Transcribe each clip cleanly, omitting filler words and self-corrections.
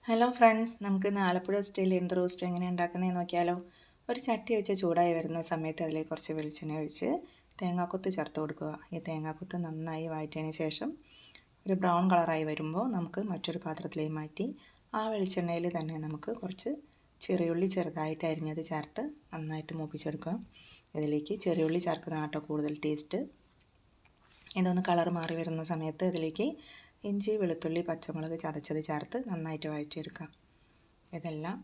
Hello friends, നമുക്ക് ഇന്ന് Alappuzha style എന്ത് റോസ്റ്റ് എങ്ങനെ ഉണ്ടാക്കുന്നതെന്ന് നോക്കിയാലോ. ഒരു ചട്ടി വെച്ച് ചൂടായി വരുന്ന സമയത്ത് അതിലേക്ക് കുറച്ച് വെളിച്ചെണ്ണ ഒഴിച്ച് തേങ്ങാക്കൊത്ത് ചേർത്ത് കൊടുക്കുക. ഈ തേങ്ങാക്കൊത്ത് നന്നായി വഴറ്റിയതിന് ശേഷം ഒരു ബ്രൗൺ കളറായി വരുമ്പോൾ നമുക്ക് മറ്റൊരു പാത്രത്തിലേക്ക് മാറ്റി ആ വെളിച്ചെണ്ണയിൽ തന്നെ നമുക്ക് കുറച്ച് ചെറിയുള്ളി ചെറുതായിട്ട് അരിഞ്ഞത് ചേർത്ത് നന്നായിട്ട് മൂപ്പിച്ചെടുക്കുക. ഇതിലേക്ക് ചെറിയുള്ളി ചേർക്കുന്നതാണ് കേട്ടോ കൂടുതൽ ടേസ്റ്റ്. ഇതൊന്ന് കളർ മാറി വരുന്ന സമയത്ത് ഇതിലേക്ക് ഇഞ്ചി, വെളുത്തുള്ളി, പച്ചമുളക് ചതച്ചത് ചേർത്ത് നന്നായിട്ട് വഴറ്റിയെടുക്കാം. ഇതെല്ലാം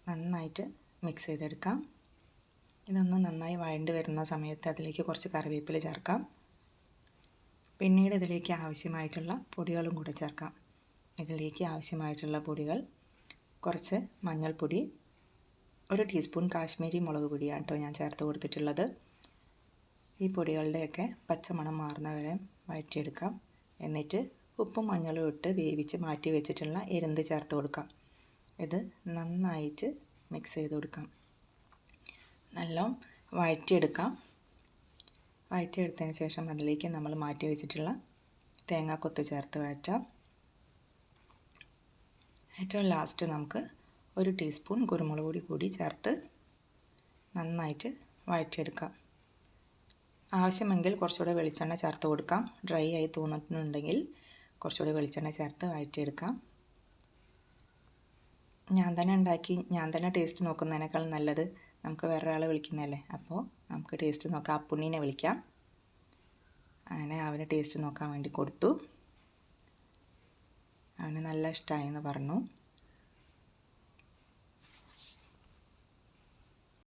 നന്നായിട്ട് മിക്സ് ചെയ്തെടുക്കാം. ഇതൊന്ന് നന്നായി വഴണ്ട് വരുന്ന സമയത്ത് അതിലേക്ക് കുറച്ച് കറിവേപ്പില ചേർക്കാം. പിന്നീട് ഇതിലേക്ക് ആവശ്യമായിട്ടുള്ള പൊടികളും കൂടെ ചേർക്കാം. ഇതിലേക്ക് ആവശ്യമായിട്ടുള്ള പൊടികൾ കുറച്ച് മഞ്ഞൾപ്പൊടി, 1 ടീസ്പൂൺ കാശ്മീരി മുളക് പൊടിയാണ് കേട്ടോ ഞാൻ ചേർത്ത് കൊടുത്തിട്ടുള്ളത്. ഈ പൊടികളുടെയൊക്കെ പച്ചമണം മാറുന്നവരെ വഴറ്റിയെടുക്കാം. എന്നിട്ട് ഉപ്പും മഞ്ഞളും ഇട്ട് വേവിച്ച് മാറ്റി വെച്ചിട്ടുള്ള എരുന്ത് ചേർത്ത് കൊടുക്കാം. ഇത് നന്നായിട്ട് മിക്സ് ചെയ്ത് കൊടുക്കാം. നല്ല വഴറ്റിയെടുക്കാം. വഴറ്റിയെടുത്തതിന് ശേഷം അതിലേക്ക് നമ്മൾ മാറ്റി വെച്ചിട്ടുള്ള തേങ്ങാക്കൊത്ത് ചേർത്ത് വഴറ്റാം. ഏറ്റവും ലാസ്റ്റ് നമുക്ക് 1 ടീസ്പൂൺ കുരുമുളക് പൊടി കൂടി ചേർത്ത് നന്നായിട്ട് വഴറ്റിയെടുക്കാം. ആവശ്യമെങ്കിൽ കുറച്ചുകൂടെ വെളിച്ചെണ്ണ ചേർത്ത് കൊടുക്കാം. ഡ്രൈ ആയി തോന്നിട്ടുണ്ടെങ്കിൽ കുറച്ചുകൂടി വെളിച്ചെണ്ണ ചേർത്ത് വഴറ്റിയെടുക്കാം. ഞാൻ തന്നെ ഉണ്ടാക്കി ഞാൻ തന്നെ ടേസ്റ്റ് നോക്കുന്നതിനേക്കാൾ നല്ലത് നമുക്ക് വേറൊരാളെ വിളിക്കുന്നതല്ലേ. അപ്പോൾ നമുക്ക് ടേസ്റ്റ് നോക്കാം. അപ്പുണ്ണീനെ വിളിക്കാം. അങ്ങനെ അവന് ടേസ്റ്റ് നോക്കാൻ വേണ്ടി കൊടുത്തു. അവന് നല്ല ഇഷ്ടമായി എന്ന് പറഞ്ഞു.